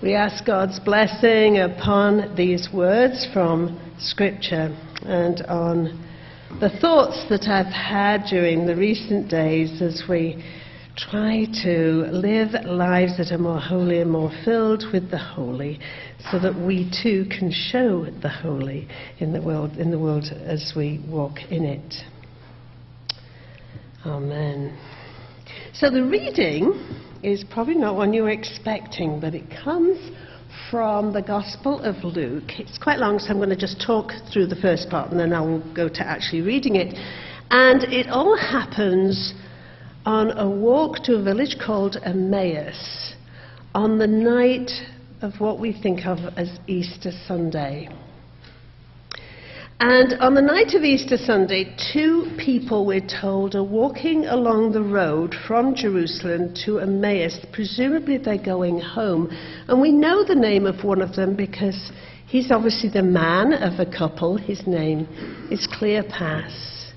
We ask God's blessing upon these words from Scripture and on the thoughts that I've had during the recent days as we try to live lives that are more holy and more filled with the holy, so that we too can show the holy in the world as we walk in it. Amen. So the reading is probably not one you were expecting, but it comes from the Gospel of Luke. It's quite long, so I'm going to just talk through the first part and then I'll go to actually reading it. And it all happens on a walk to a village called Emmaus on the night of what we think of as Easter Sunday. And on the night of Easter Sunday, two people, we're told, are walking along the road from Jerusalem to Emmaus. Presumably they're going home. And we know the name of one of them because he's obviously the man of the couple. His name is Cleopas.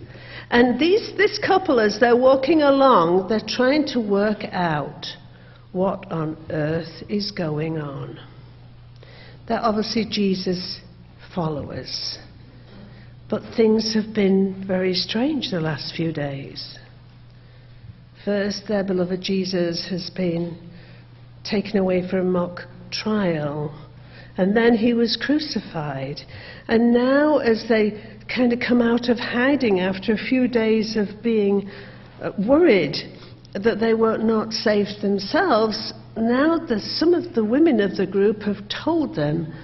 And this couple, as they're walking along, they're trying to work out what on earth is going on. They're obviously Jesus followers. But things have been very strange the last few days. First, their beloved Jesus has been taken away for a mock trial. And then he was crucified. And now, as they kind of come out of hiding after a few days of being worried that they were not safe themselves, now some of the women of the group have told them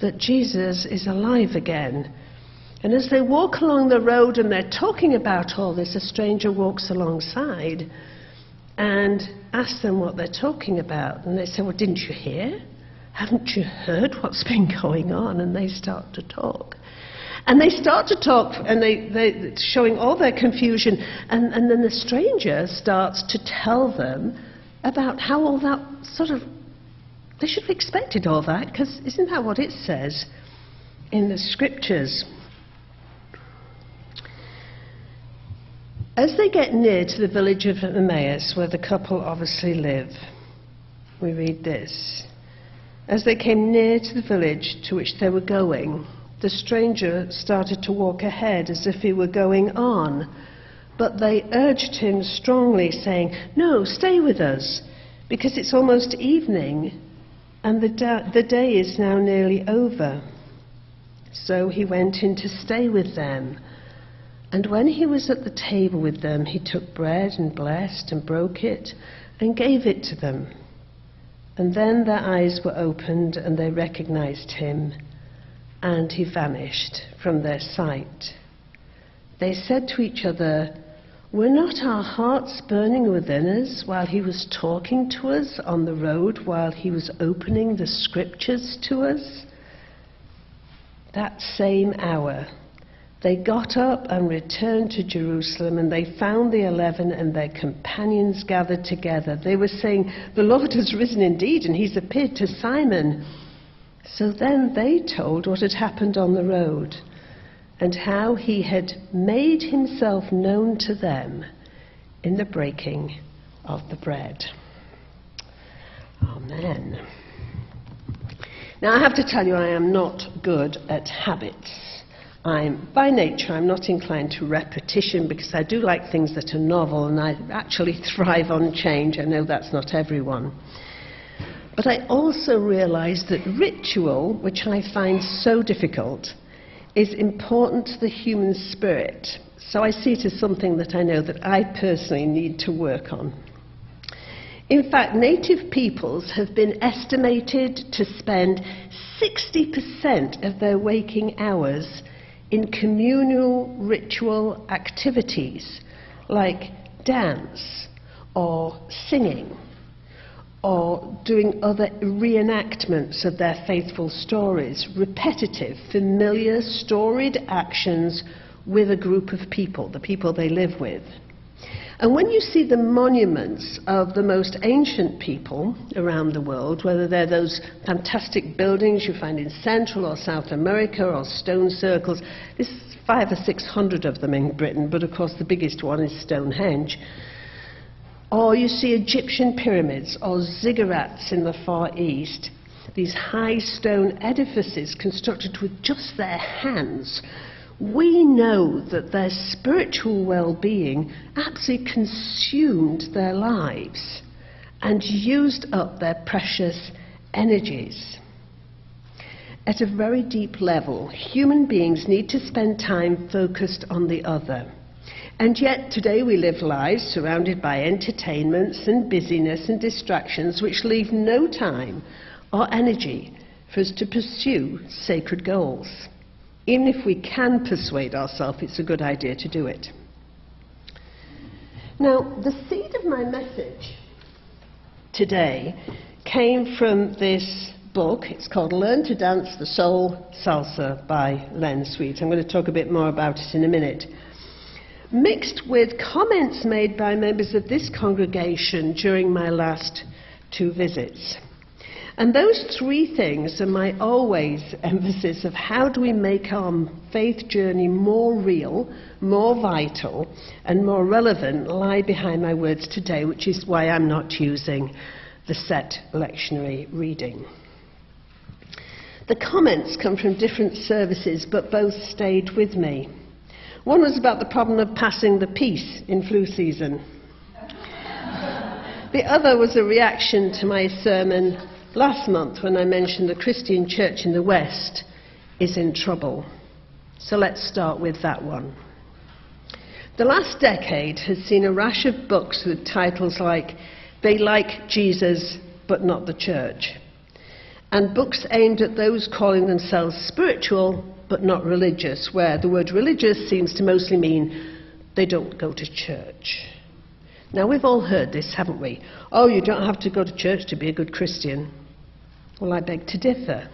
that Jesus is alive again. And as they walk along the road and they're talking about all this, a stranger walks alongside and asks them what they're talking about. And they say, well, didn't you hear? Haven't you heard what's been going on? And they start to talk. And they start to talk, and they're showing all their confusion. And then the stranger starts to tell them about how all that they should have expected all that, because isn't that what it says in the Scriptures? As they get near to the village of Emmaus, where the couple obviously live, we read this. As they came near to the village to which they were going, the stranger started to walk ahead as if he were going on. But they urged him strongly, saying, "No, stay with us, because it's almost evening, and the day is now nearly over." So he went in to stay with them. And when he was at the table with them, he took bread and blessed and broke it and gave it to them. And then their eyes were opened and they recognized him, and he vanished from their sight. They said to each other, "Were not our hearts burning within us while he was talking to us on the road, while he was opening the Scriptures to us?" That same hour, they got up and returned to Jerusalem, and they found the 11 and their companions gathered together. They were saying, "The Lord has risen indeed, and he's appeared to Simon." So then they told what had happened on the road, and how he had made himself known to them in the breaking of the bread. Amen. Now I have to tell you, I am not good at habits. By nature, I'm not inclined to repetition, because I do like things that are novel, and I actually thrive on change. I know that's not everyone. But I also realize that ritual, which I find so difficult, is important to the human spirit. So I see it as something that I know that I personally need to work on. In fact, native peoples have been estimated to spend 60% of their waking hours in communal ritual activities like dance or singing or doing other reenactments of their faithful stories, repetitive, familiar, storied actions with a group of people, the people they live with. And when you see the monuments of the most ancient people around the world, whether they're those fantastic buildings you find in Central or South America or stone circles, there's 500 or 600 of them in Britain, but of course the biggest one is Stonehenge. Or you see Egyptian pyramids or ziggurats in the Far East. these high stone edifices constructed with just their hands, we know that their spiritual well-being absolutely consumed their lives and used up their precious energies. At a very deep level, human beings need to spend time focused on the other. And yet today we live lives surrounded by entertainments and busyness and distractions which leave no time or energy for us to pursue sacred goals. Even if we can persuade ourselves it's a good idea to do it. Now, the seed of my message today came from this book. It's called Learn to Dance the Soul Salsa by Len Sweet. I'm going to talk a bit more about it in a minute. Mixed with comments made by members of this congregation during my last 2 visits. And those 3 things are my always emphasis of how do we make our faith journey more real, more vital, and more relevant lie behind my words today, which is why I'm not using the set lectionary reading. The comments come from different services, but both stayed with me. One was about the problem of passing the peace in flu season. The other was a reaction to my sermon last month when I mentioned the Christian church in the West is in trouble. So let's start with that one. The last decade has seen a rash of books with titles like They Like Jesus but Not the Church, and books aimed at those calling themselves spiritual but not religious, where the word religious seems to mostly mean they don't go to church. Now, we've all heard this, haven't we? Oh, you don't have to go to church to be a good Christian. Well, I beg to differ.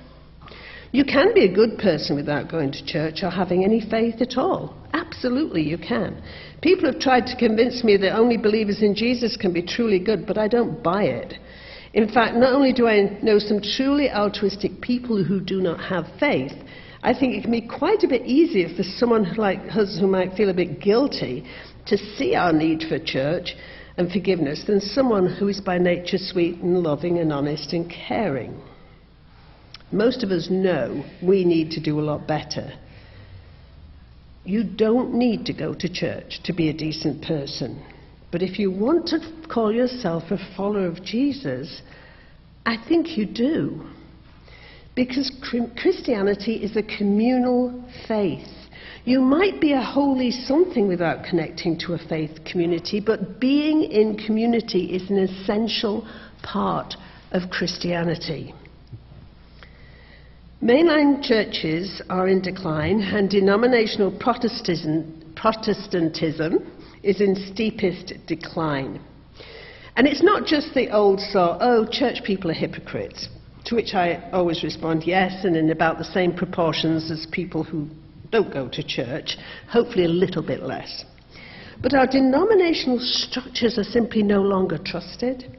You can be a good person without going to church or having any faith at all. Absolutely, you can. People have tried to convince me that only believers in Jesus can be truly good, but I don't buy it. In fact, not only do I know some truly altruistic people who do not have faith, I think it can be quite a bit easier for someone like us who might feel a bit guilty to see our need for church and forgiveness than someone who is by nature sweet and loving and honest and caring. Most of us know we need to do a lot better. You don't need to go to church to be a decent person. But if you want to call yourself a follower of Jesus, I think you do. Because Christianity is a communal faith. You might be a holy something without connecting to a faith community, but being in community is an essential part of Christianity. Mainline churches are in decline, and denominational Protestantism is in steepest decline. And it's not just the old sort, oh, church people are hypocrites, to which I always respond yes, and in about the same proportions as people who don't go to church, hopefully a little bit less. But our denominational structures are simply no longer trusted.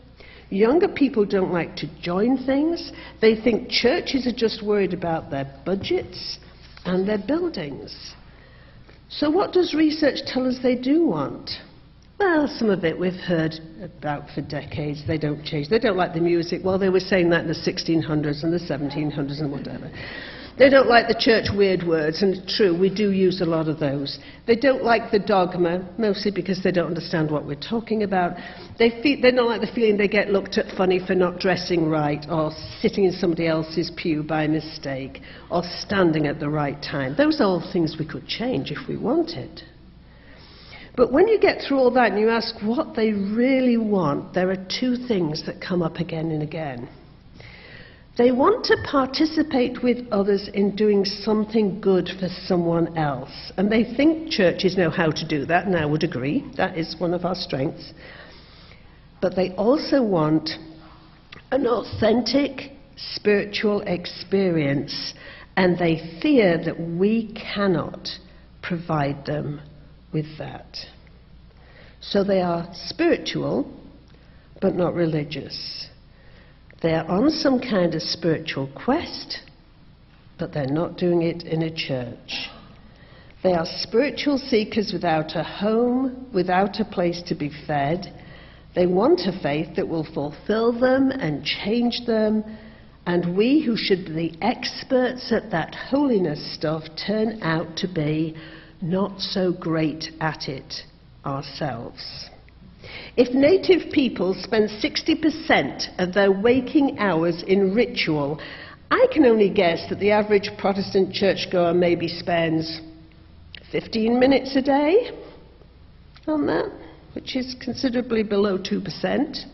Younger people don't like to join things. They think churches are just worried about their budgets and their buildings. So what does research tell us they do want? Well, some of it we've heard about for decades. They don't change. They don't like the music. Well, they were saying that in the 1600s and the 1700s and whatever. They don't like the church weird words, and it's true, we do use a lot of those. They don't like the dogma, mostly because they don't understand what we're talking about. They don't like the feeling they get looked at funny for not dressing right, or sitting in somebody else's pew by mistake, or standing at the right time. Those are all things we could change if we wanted. But when you get through all that and you ask what they really want, there are 2 things that come up again and again. They want to participate with others in doing something good for someone else. And they think churches know how to do that, and I would agree. That is one of our strengths. But they also want an authentic spiritual experience, and they fear that we cannot provide them with that. So they are spiritual, but not religious. They are on some kind of spiritual quest, but they're not doing it in a church. They are spiritual seekers without a home, without a place to be fed. They want a faith that will fulfill them and change them, And we who should be the experts at that holiness stuff turn out to be not so great at it ourselves. If native people spend 60% of their waking hours in ritual, I can only guess that the average Protestant churchgoer maybe spends 15 minutes a day on that, which is considerably below 2%.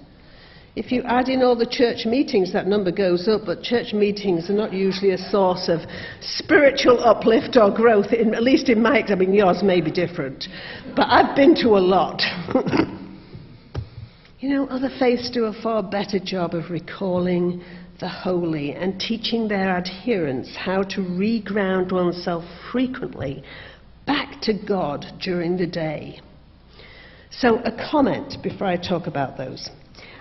If you add in all the church meetings, that number goes up, but church meetings are not usually a source of spiritual uplift or growth, at least in my experience. I mean, yours may be different, but I've been to a lot. You know, other faiths do a far better job of recalling the holy and teaching their adherents how to reground oneself frequently back to God during the day. So a comment before I talk about those.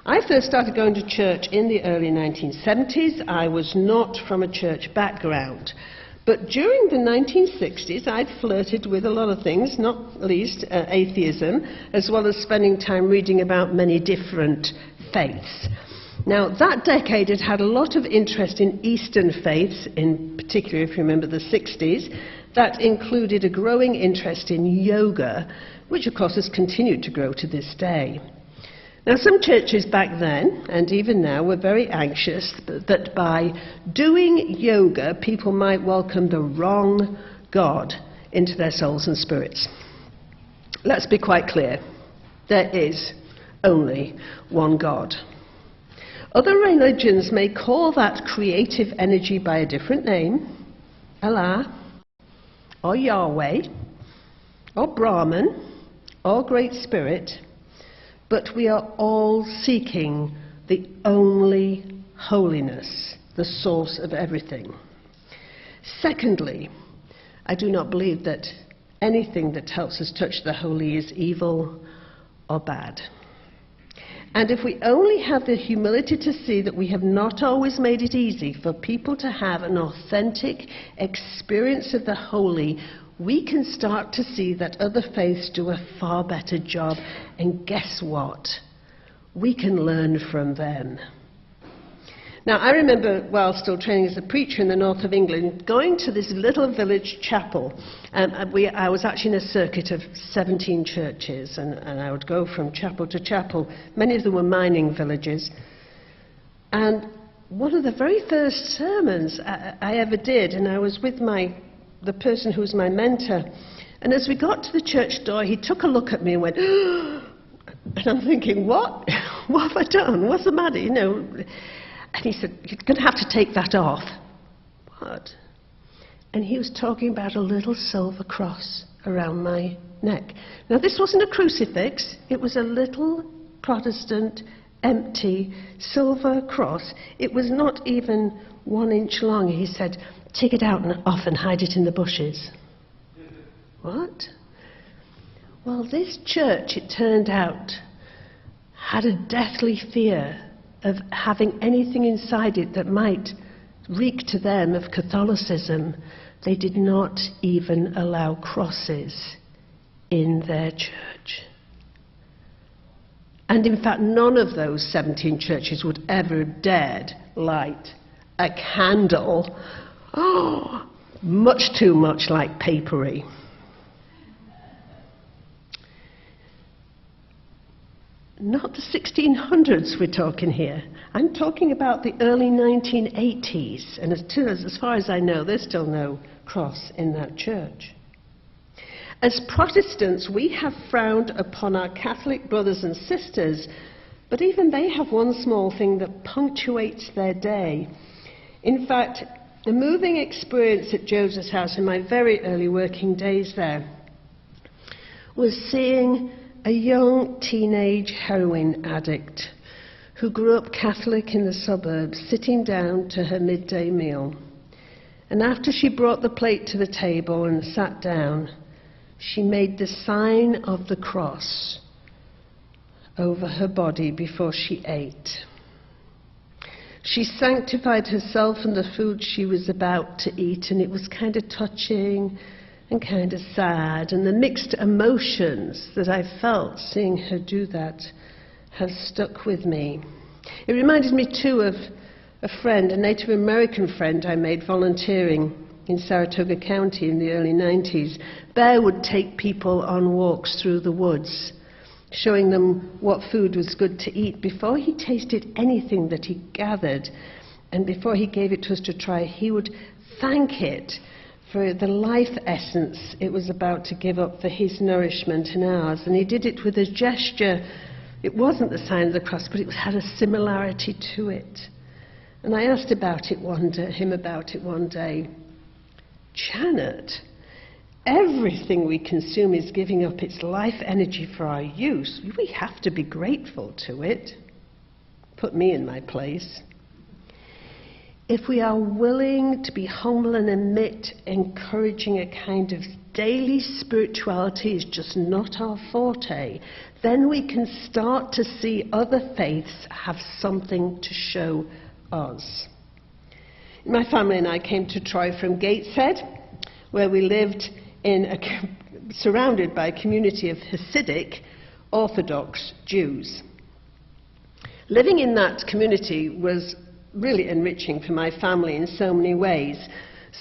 I first started going to church in the early 1970s. I was not from a church background. But during the 1960s, I'd flirted with a lot of things, not least atheism, as well as spending time reading about many different faiths. Now, that decade had had a lot of interest in Eastern faiths, in particular, if you remember the 60s. That included a growing interest in yoga, which, of course, has continued to grow to this day. Now, some churches back then, and even now, were very anxious that by doing yoga, people might welcome the wrong God into their souls and spirits. Let's be quite clear. There is only one God. Other religions may call that creative energy by a different name, Allah, or Yahweh, or Brahman, or Great Spirit, but we are all seeking the only holiness, the source of everything. Secondly, I do not believe that anything that helps us touch the holy is evil or bad. And if we only have the humility to see that we have not always made it easy for people to have an authentic experience of the holy, we can start to see that other faiths do a far better job. And guess what? We can learn from them. Now, I remember, while still training as a preacher in the north of England, going to this little village chapel. I was actually in a circuit of 17 churches, and I would go from chapel to chapel. Many of them were mining villages. And one of the very first sermons I ever did, and I was with the person who was my mentor, and as we got to the church door, he took a look at me and went, and I'm thinking, what? What have I done? What's the matter? You know. And he said, you're going to have to take that off. What? And he was talking about a little silver cross around my neck. Now, this wasn't a crucifix. It was a little Protestant, empty silver cross. It was not even 1 inch long. He said, take it out and off and hide it in the bushes. What? Well, this church, it turned out, had a deathly fear of having anything inside it that might reek to them of Catholicism. They did not even allow crosses in their church. And in fact, none of those 17 churches would ever have dared light a candle. Oh, much too much like papery. Not the 1600s we're talking here. I'm talking about the early 1980s. And as far as I know, there's still no cross in that church. As Protestants, we have frowned upon our Catholic brothers and sisters, but even they have one small thing that punctuates their day. In fact, the moving experience at Joseph's house in my very early working days there was seeing a young teenage heroin addict who grew up Catholic in the suburbs, sitting down to her midday meal. And after she brought the plate to the table and sat down, she made the sign of the cross over her body before she ate. She sanctified herself and the food she was about to eat, and it was kind of touching and kind of sad, and the mixed emotions that I felt seeing her do that have stuck with me. It reminded me too of a friend, a Native American friend I made volunteering in Saratoga County in the early 90s. Bear would take people on walks through the woods, showing them what food was good to eat before he tasted anything that he gathered. And before he gave it to us to try, he would thank it for the life essence it was about to give up for his nourishment and ours. And he did it with a gesture. It wasn't the sign of the cross, but it had a similarity to it. And I asked him about it one day. Janet, everything we consume is giving up its life energy for our use. We have to be grateful to it. Put me in my place. If we are willing to be humble and admit encouraging a kind of daily spirituality is just not our forte, then we can start to see other faiths have something to show us. My family and I came to Troy from Gateshead, where we lived surrounded by a community of Hasidic Orthodox Jews. Living in that community was really enriching for my family in so many ways.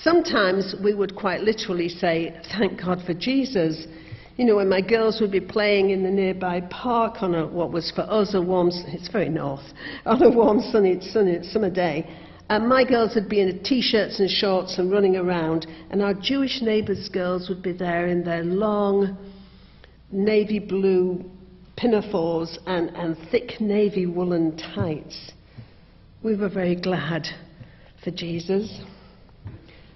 Sometimes we would quite literally say, "Thank God for Jesus." You know, when my girls would be playing in the nearby park on what was for us a warm, it's very north, on a warm sunny summer day, and my girls would be in t-shirts and shorts and running around, and our Jewish neighbours' girls would be there in their long navy blue pinafores and thick navy woolen tights. We were very glad for Jesus.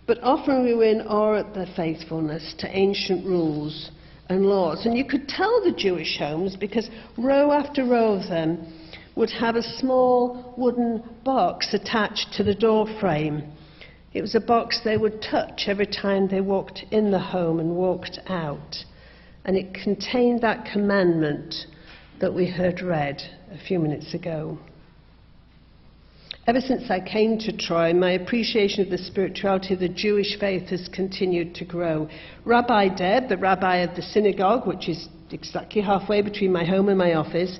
But often we were in awe at their faithfulness to ancient rules and laws. And you could tell the Jewish homes because row after row of them would have a small wooden box attached to the door frame. It was a box they would touch every time they walked in the home and walked out. And it contained that commandment that we heard read a few minutes ago. Ever since I came to Troy, my appreciation of the spirituality of the Jewish faith has continued to grow. Rabbi Deb, the rabbi of the synagogue, which is exactly halfway between my home and my office,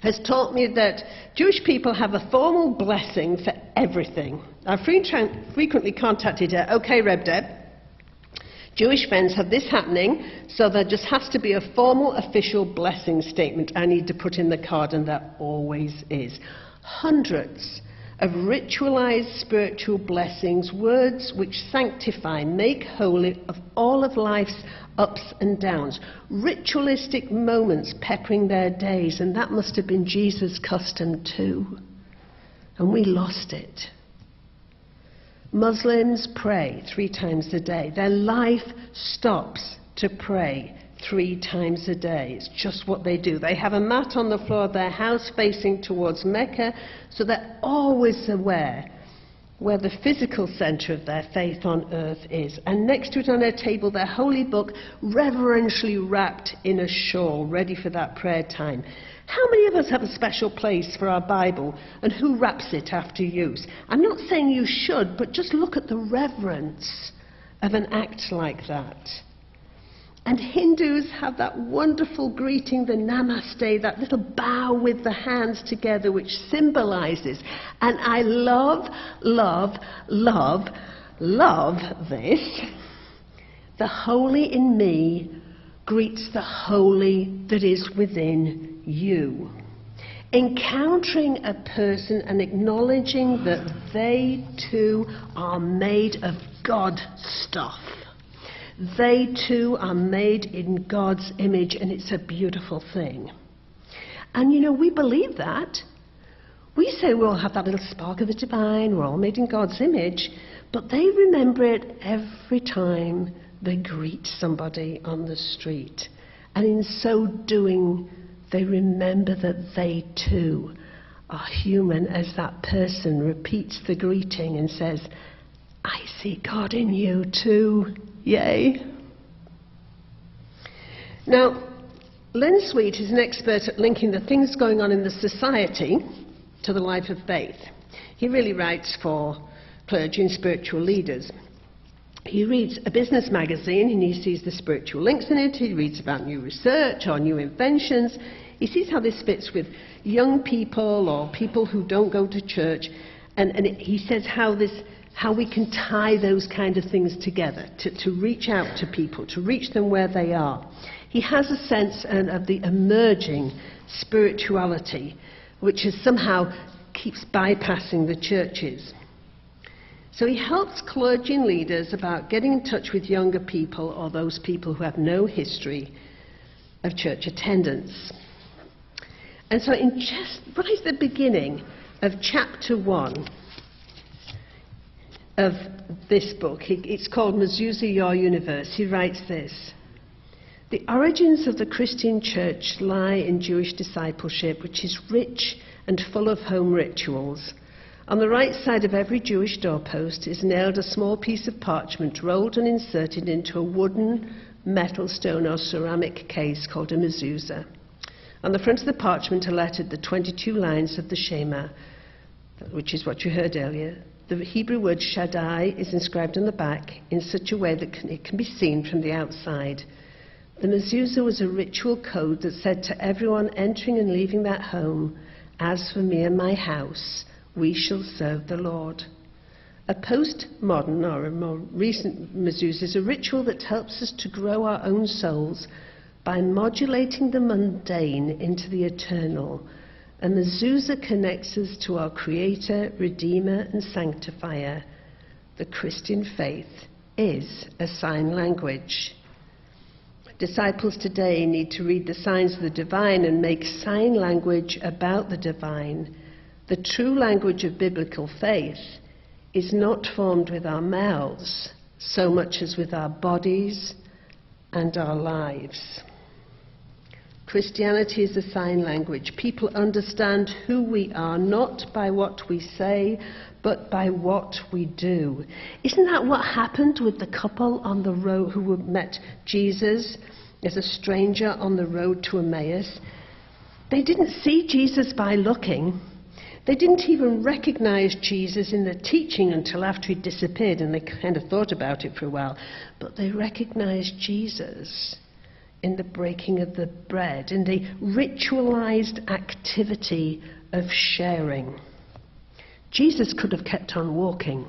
has taught me that Jewish people have a formal blessing for everything. I've frequently contacted her, "Okay, Reb Deb, Jewish friends have this happening, so there just has to be a formal official blessing statement I need to put in the card," and there always is. Hundreds of ritualized spiritual blessings, words which sanctify, make holy of all of life's ups and downs, ritualistic moments peppering their days, and that must have been Jesus' custom too. And we lost it. Muslims pray 3 times a day. Their life stops to pray 3 times a day. It's just what they do. They have a mat on the floor of their house facing towards Mecca, so they're always aware where the physical center of their faith on earth is. And next to it on their table, their holy book, reverentially wrapped in a shawl, ready for that prayer time. How many of us have a special place for our Bible, and who wraps it after use? I'm not saying you should, but just look at the reverence of an act like that. And Hindus have that wonderful greeting, the namaste, that little bow with the hands together, which symbolizes. And I love, love, love, love this. The holy in me greets the holy that is within you. Encountering a person and acknowledging that they too are made of God stuff. They too are made in God's image, and it's a beautiful thing. And you know, we believe that. We say we all have that little spark of the divine, we're all made in God's image, but they remember it every time they greet somebody on the street. And in so doing, they remember that they too are human as that person repeats the greeting and says, "I see God in you too." Yay. Now, Len Sweet is an expert at linking the things going on in the society to the life of faith. He really writes for clergy and spiritual leaders. He reads a business magazine and he sees the spiritual links in it. He reads about new research or new inventions. He sees how this fits with young people or people who don't go to church. He says how we can tie those kind of things together, to reach out to people, to reach them where they are. He has a sense of the emerging spirituality, which is somehow keeps bypassing the churches. So he helps clergy and leaders about getting in touch with younger people or those people who have no history of church attendance. And so in just right at the beginning of chapter 1 of this book, it's called Mezuzah, Your Universe, he writes this: "The origins of the Christian church lie in Jewish discipleship, which is rich and full of home rituals. On the right side of every Jewish doorpost is nailed a small piece of parchment rolled and inserted into a wooden, metal, stone or ceramic case called a mezuzah. On the front of the parchment are lettered the 22 lines of the Shema," which is what you heard earlier. The Hebrew word Shaddai is inscribed on the back in such a way that it can be seen from the outside. The mezuzah was a ritual code that said to everyone entering and leaving that home, "As for me and my house, we shall serve the Lord." A postmodern or a more recent mezuzah is a ritual that helps us to grow our own souls by modulating the mundane into the eternal. A mezuzah connects us to our Creator, Redeemer and Sanctifier. The Christian faith is a sign language. Disciples today need to read the signs of the divine and make sign language about the divine. The true language of biblical faith is not formed with our mouths so much as with our bodies and our lives. Christianity is a sign language. People understand who we are not by what we say, but by what we do. Isn't that what happened with the couple on the road who met Jesus as a stranger on the road to Emmaus? They didn't see Jesus by looking. They didn't even recognize Jesus in the teaching until after he disappeared, and they kind of thought about it for a while. But they recognized Jesus in the breaking of the bread, in the ritualized activity of sharing. Jesus could have kept on walking.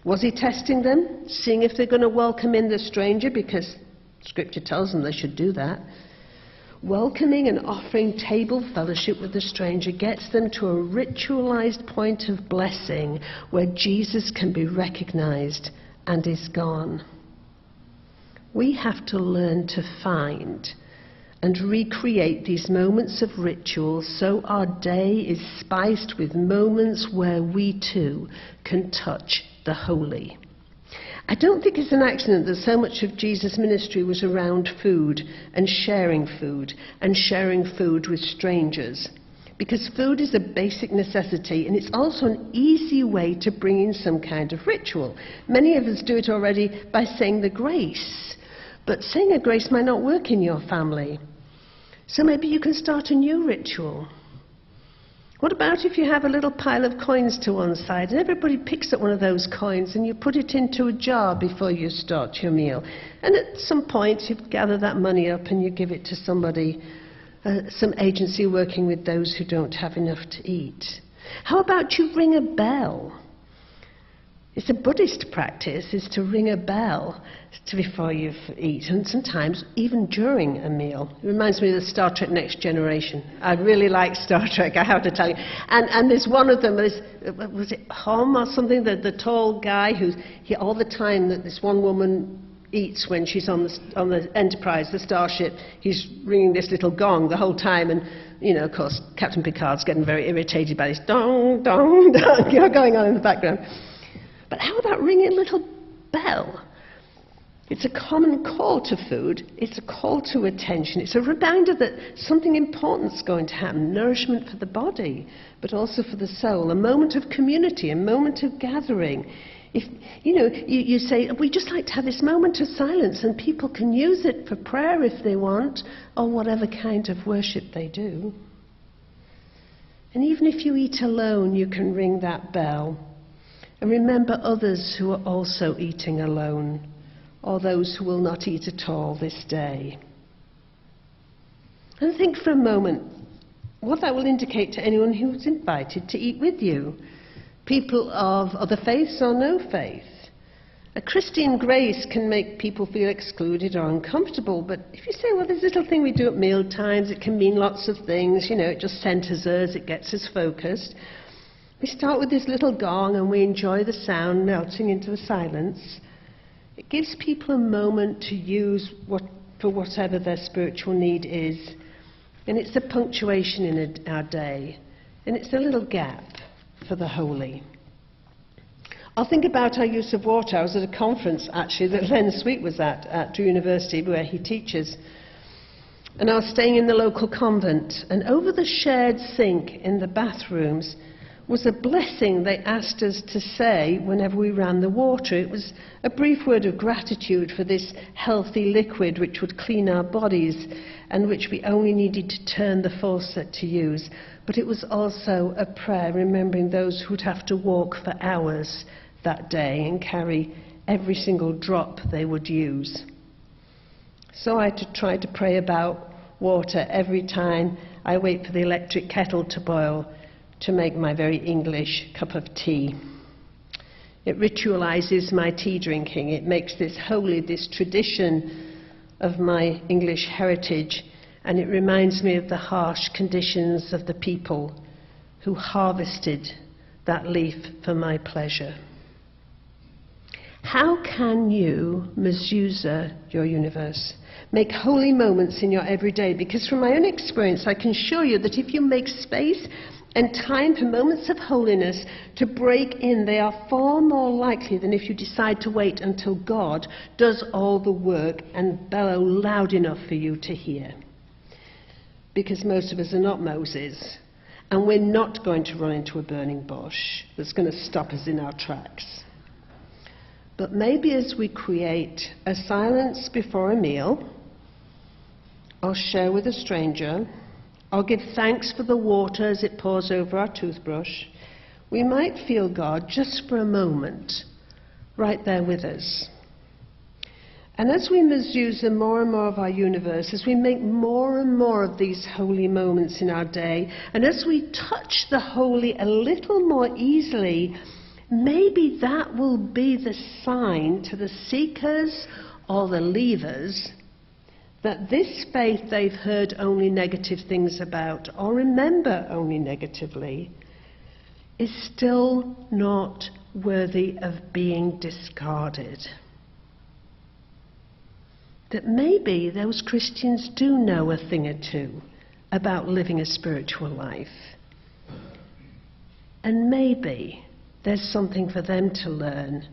Was he testing them, seeing if they're going to welcome in the stranger? Because Scripture tells them they should do that. Welcoming and offering table fellowship with the stranger gets them to a ritualized point of blessing where Jesus can be recognized and is gone. We have to learn to find and recreate these moments of ritual so our day is spiced with moments where we too can touch the holy. I don't think it's an accident that so much of Jesus' ministry was around food and sharing food with strangers. Because food is a basic necessity, and it's also an easy way to bring in some kind of ritual. Many of us do it already by saying the grace. But saying a grace might not work in your family. So maybe you can start a new ritual. What about if you have a little pile of coins to one side and everybody picks up one of those coins and you put it into a jar before you start your meal? And at some point you gather that money up and you give it to somebody, some agency working with those who don't have enough to eat. How about you ring a bell? It's a Buddhist practice, is to ring a bell before you eat, and sometimes even during a meal. It reminds me of the Star Trek Next Generation. I really like Star Trek, I have to tell you. And there's one of them, was it Hom or something, the tall guy all the time that this one woman eats when she's on the Enterprise, the starship, he's ringing this little gong the whole time, and of course, Captain Picard's getting very irritated by this dong, dong, dong, going on in the background. But how about ringing a little bell? It's a common call to food. It's a call to attention. It's a reminder that something important's going to happen, nourishment for the body, but also for the soul, a moment of community, a moment of gathering. If you say, we just like to have this moment of silence, and people can use it for prayer if they want, or whatever kind of worship they do. And even if you eat alone, you can ring that bell. And remember others who are also eating alone, or those who will not eat at all this day. And think for a moment what that will indicate to anyone who's invited to eat with you. people of other faiths or no faith. A Christian grace can make people feel excluded or uncomfortable, but if you say, well, there's this little thing we do at meal times, it can mean lots of things, it just centres us, it gets us focused. We start with this little gong and we enjoy the sound melting into the silence. It gives people a moment to use for whatever their spiritual need is. And it's a punctuation in our day. And it's a little gap for the holy. I'll think about our use of water. I was at a conference, actually, that Len Sweet was at Drew University, where he teaches. And I was staying in the local convent. And over the shared sink in the bathrooms was a blessing they asked us to say whenever we ran the water. It was a brief word of gratitude for this healthy liquid which would clean our bodies and which we only needed to turn the faucet to use. But it was also a prayer remembering those who'd have to walk for hours that day and carry every single drop they would use. So I try to pray about water every time I wait for the electric kettle to boil to make my very English cup of tea. It ritualizes my tea drinking. It makes this holy, this tradition of my English heritage, and it reminds me of the harsh conditions of the people who harvested that leaf for my pleasure. How can you misuse your universe? Make holy moments in your everyday? Because from my own experience, I can assure you that if you make space and time for moments of holiness to break in, they are far more likely than if you decide to wait until God does all the work and bellow loud enough for you to hear. Because most of us are not Moses, and we're not going to run into a burning bush that's going to stop us in our tracks. But maybe as we create a silence before a meal, or share with a stranger, or give thanks for the water as it pours over our toothbrush, we might feel God just for a moment right there with us. And as we misuse more and more of our universe, as we make more and more of these holy moments in our day, and as we touch the holy a little more easily, maybe that will be the sign to the seekers or the leavers that this faith they've heard only negative things about, or remember only negatively, is still not worthy of being discarded. That maybe those Christians do know a thing or two about living a spiritual life. And maybe there's something for them to learn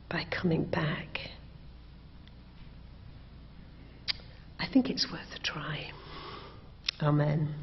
by coming back. I think it's worth a try. Amen.